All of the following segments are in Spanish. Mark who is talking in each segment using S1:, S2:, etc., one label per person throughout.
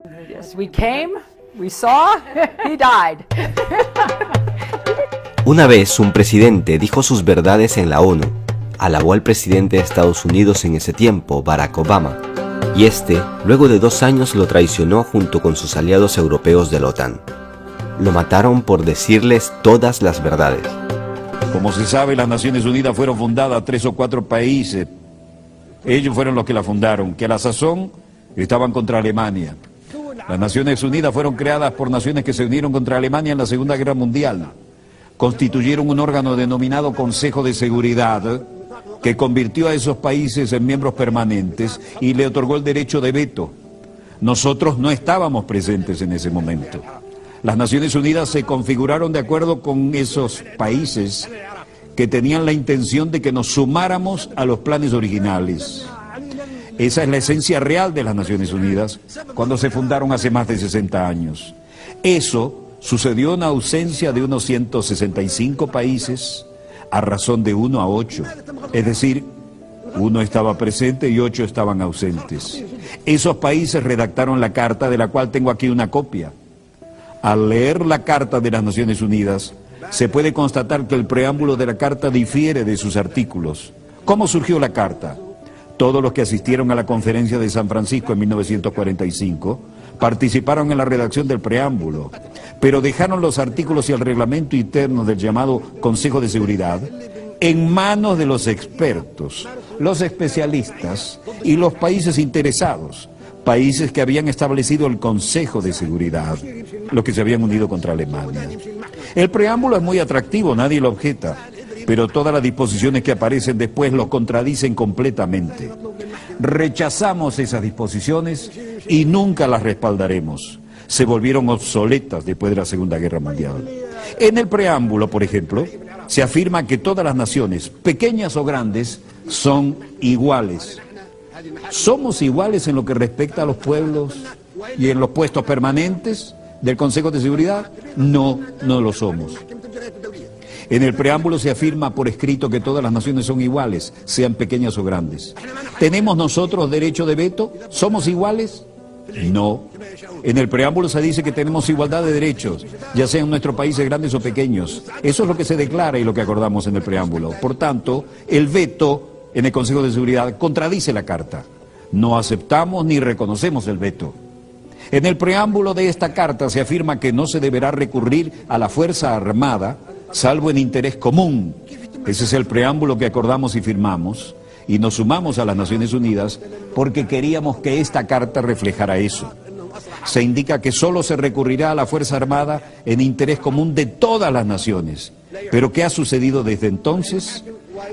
S1: Yes, we came, we saw, he died.
S2: Una vez un presidente dijo sus verdades en la ONU, alabó al presidente de Estados Unidos en ese tiempo, Barack Obama, y este, luego de 2 años, lo traicionó junto con sus aliados europeos de la OTAN. Lo mataron por decirles todas las verdades.
S3: Como se sabe, las Naciones Unidas fueron fundadas 3 o 4 países. Ellos fueron los que la fundaron, que a la sazón estaban contra Alemania. Las Naciones Unidas fueron creadas por naciones que se unieron contra Alemania en la Segunda Guerra Mundial. Constituyeron un órgano denominado Consejo de Seguridad, que convirtió a esos países en miembros permanentes y le otorgó el derecho de veto. Nosotros no estábamos presentes en ese momento. Las Naciones Unidas se configuraron de acuerdo con esos países que tenían la intención de que nos sumáramos a los planes originales. Esa es la esencia real de las Naciones Unidas cuando se fundaron hace más de 60 años. Eso sucedió en ausencia de unos 165 países a razón de 1 a 8. Es decir, 1 estaba presente y 8 estaban ausentes. Esos países redactaron la carta, de la cual tengo aquí una copia. Al leer la Carta de las Naciones Unidas, se puede constatar que el preámbulo de la Carta difiere de sus artículos. ¿Cómo surgió la Carta? Todos los que asistieron a la Conferencia de San Francisco en 1945 participaron en la redacción del preámbulo, pero dejaron los artículos y el reglamento interno del llamado Consejo de Seguridad en manos de los expertos, los especialistas y los países interesados, países que habían establecido el Consejo de Seguridad, los que se habían unido contra Alemania. El preámbulo es muy atractivo, nadie lo objeta, pero todas las disposiciones que aparecen después lo contradicen completamente. Rechazamos esas disposiciones y nunca las respaldaremos. Se volvieron obsoletas después de la Segunda Guerra Mundial. En el preámbulo, por ejemplo, se afirma que todas las naciones, pequeñas o grandes, son iguales. ¿Somos iguales en lo que respecta a los pueblos y en los puestos permanentes del Consejo de Seguridad? No, no lo somos. En el preámbulo se afirma por escrito que todas las naciones son iguales, sean pequeñas o grandes. ¿Tenemos nosotros derecho de veto? ¿Somos iguales? No. En el preámbulo se dice que tenemos igualdad de derechos, ya sean nuestros países grandes o pequeños. Eso es lo que se declara y lo que acordamos en el preámbulo. Por tanto, el veto en el Consejo de Seguridad contradice la Carta. No aceptamos ni reconocemos el veto. En el preámbulo de esta Carta se afirma que no se deberá recurrir a la Fuerza Armada, salvo en interés común. Ese es el preámbulo que acordamos y firmamos, y nos sumamos a las Naciones Unidas porque queríamos que esta Carta reflejara eso. Se indica que solo se recurrirá a la Fuerza Armada en interés común de todas las naciones. ¿Pero qué ha sucedido desde entonces?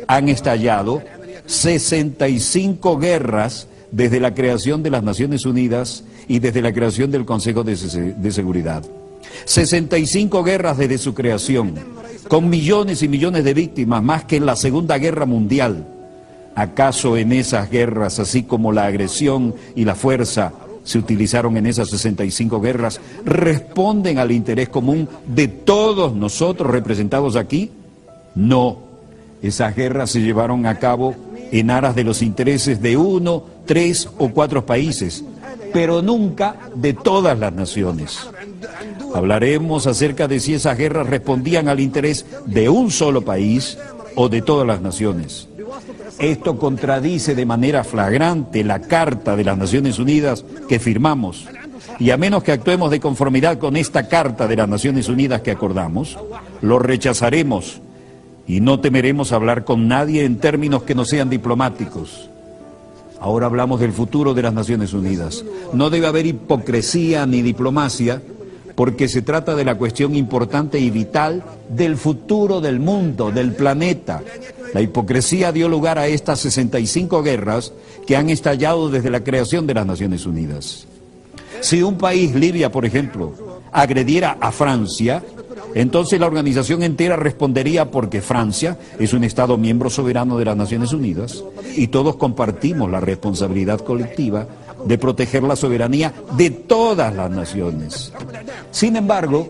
S3: Han estallado 65 guerras desde la creación de las Naciones Unidas y desde la creación del Consejo de Seguridad. 65 guerras desde su creación, con millones y millones de víctimas, más que en la Segunda Guerra Mundial. ¿Acaso en esas guerras, así como la agresión y la fuerza se utilizaron en esas 65 guerras, responden al interés común de todos nosotros representados aquí? No. Esas guerras se llevaron a cabo en aras de los intereses de 1, 3 o 4 países, pero nunca de todas las naciones. Hablaremos acerca de si esas guerras respondían al interés de un solo país o de todas las naciones. Esto contradice de manera flagrante la Carta de las Naciones Unidas que firmamos, y a menos que actuemos de conformidad con esta Carta de las Naciones Unidas que acordamos, lo rechazaremos y no temeremos hablar con nadie en términos que no sean diplomáticos. Ahora hablamos del futuro de las Naciones Unidas. No debe haber hipocresía ni diplomacia, porque se trata de la cuestión importante y vital del futuro del mundo, del planeta. La hipocresía dio lugar a estas 65 guerras que han estallado desde la creación de las Naciones Unidas. Si un país, Libia por ejemplo, agrediera a Francia, entonces la organización entera respondería porque Francia es un Estado miembro soberano de las Naciones Unidas y todos compartimos la responsabilidad colectiva de proteger la soberanía de todas las naciones. Sin embargo,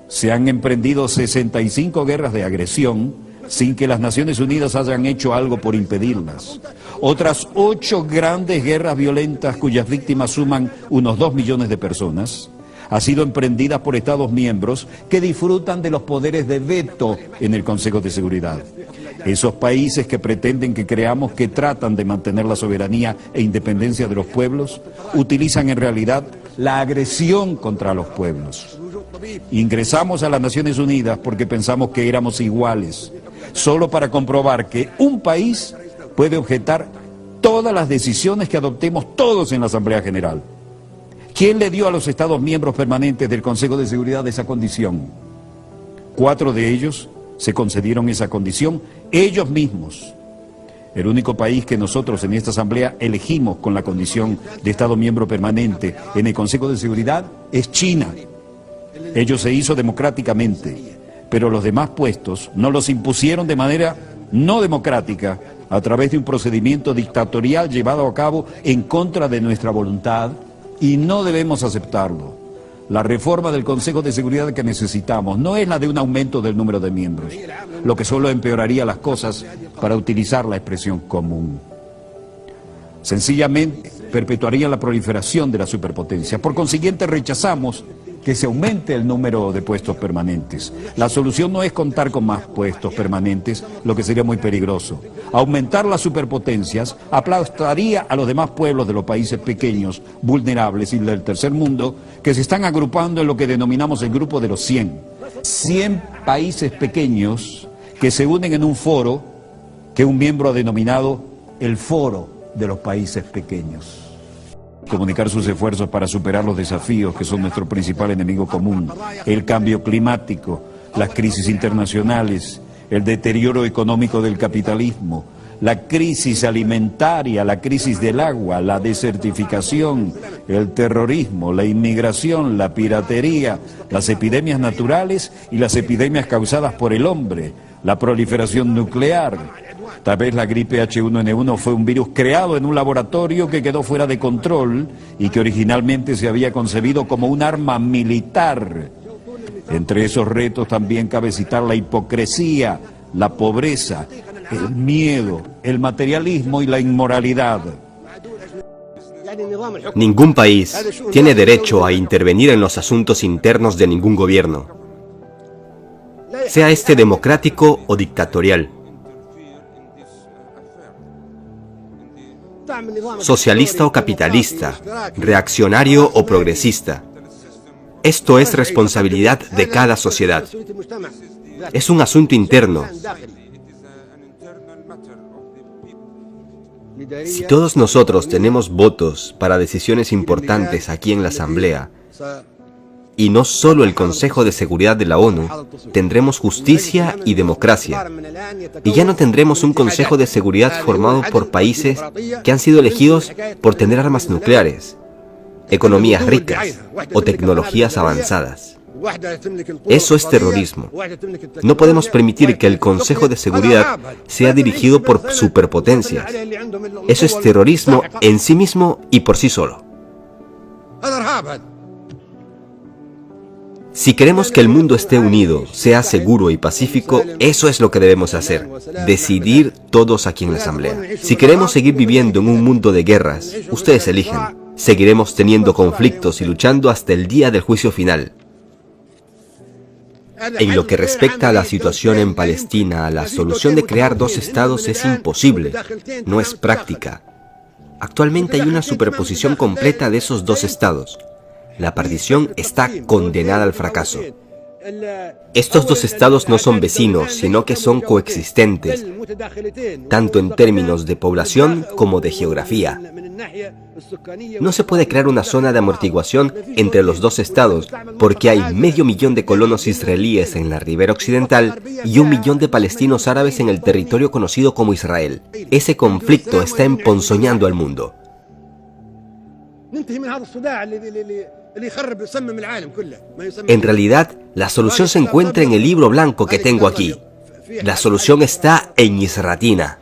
S3: se han emprendido 65 guerras de agresión sin que las Naciones Unidas hayan hecho algo por impedirlas. Otras 8 grandes guerras violentas cuyas víctimas suman unos 2 millones de personas han sido emprendidas por Estados miembros que disfrutan de los poderes de veto en el Consejo de Seguridad. Esos países que pretenden que creamos que tratan de mantener la soberanía e independencia de los pueblos, utilizan en realidad la agresión contra los pueblos. Ingresamos a las Naciones Unidas porque pensamos que éramos iguales, solo para comprobar que un país puede objetar todas las decisiones que adoptemos todos en la Asamblea General. ¿Quién le dio a los Estados miembros permanentes del Consejo de Seguridad esa condición? 4 de ellos se concedieron esa condición ellos mismos. El único país que nosotros en esta Asamblea elegimos con la condición de Estado miembro permanente en el Consejo de Seguridad es China. Ello se hizo democráticamente, pero los demás puestos nos los impusieron de manera no democrática a través de un procedimiento dictatorial llevado a cabo en contra de nuestra voluntad, y no debemos aceptarlo. La reforma del Consejo de Seguridad que necesitamos no es la de un aumento del número de miembros, lo que solo empeoraría las cosas, para utilizar la expresión común. Sencillamente perpetuaría la proliferación de la superpotencia. Por consiguiente, rechazamos que se aumente el número de puestos permanentes. La solución no es contar con más puestos permanentes, lo que sería muy peligroso. Aumentar las superpotencias aplastaría a los demás pueblos de los países pequeños, vulnerables y del tercer mundo, que se están agrupando en lo que denominamos el grupo de los 100. 100 países pequeños que se unen en un foro que un miembro ha denominado el Foro de los Países Pequeños. Comunicar sus esfuerzos para superar los desafíos que son nuestro principal enemigo común: el cambio climático, las crisis internacionales, el deterioro económico del capitalismo, la crisis alimentaria, la crisis del agua, la desertificación, el terrorismo, la inmigración, la piratería, las epidemias naturales y las epidemias causadas por el hombre, la proliferación nuclear. Tal vez la gripe H1N1 fue un virus creado en un laboratorio que quedó fuera de control y que originalmente se había concebido como un arma militar. Entre esos retos también cabe citar la hipocresía, la pobreza, el miedo, el materialismo y la inmoralidad.
S2: Ningún país tiene derecho a intervenir en los asuntos internos de ningún gobierno, sea este democrático o dictatorial, socialista o capitalista, reaccionario o progresista. Esto es responsabilidad de cada sociedad. Es un asunto interno. Si todos nosotros tenemos votos para decisiones importantes aquí en la Asamblea, y no solo el Consejo de Seguridad de la ONU, tendremos justicia y democracia. Y ya no tendremos un Consejo de Seguridad formado por países que han sido elegidos por tener armas nucleares, economías ricas o tecnologías avanzadas. Eso es terrorismo. No podemos permitir que el Consejo de Seguridad sea dirigido por superpotencias. Eso es terrorismo en sí mismo y por sí solo. Si queremos que el mundo esté unido, sea seguro y pacífico, eso es lo que debemos hacer. Decidir todos aquí en la Asamblea. Si queremos seguir viviendo en un mundo de guerras, ustedes eligen. Seguiremos teniendo conflictos y luchando hasta el día del juicio final. En lo que respecta a la situación en Palestina, la solución de crear 2 estados es imposible, no es práctica. Actualmente hay una superposición completa de esos 2 estados. La partición está condenada al fracaso. Estos 2 estados no son vecinos, sino que son coexistentes, tanto en términos de población como de geografía. No se puede crear una zona de amortiguación entre los 2 estados, porque hay 500.000 de colonos israelíes en la ribera occidental y 1 millón de palestinos árabes en el territorio conocido como Israel. Ese conflicto está emponzoñando al mundo. En realidad, la solución se encuentra en el libro blanco que tengo aquí. La solución está en Misratina.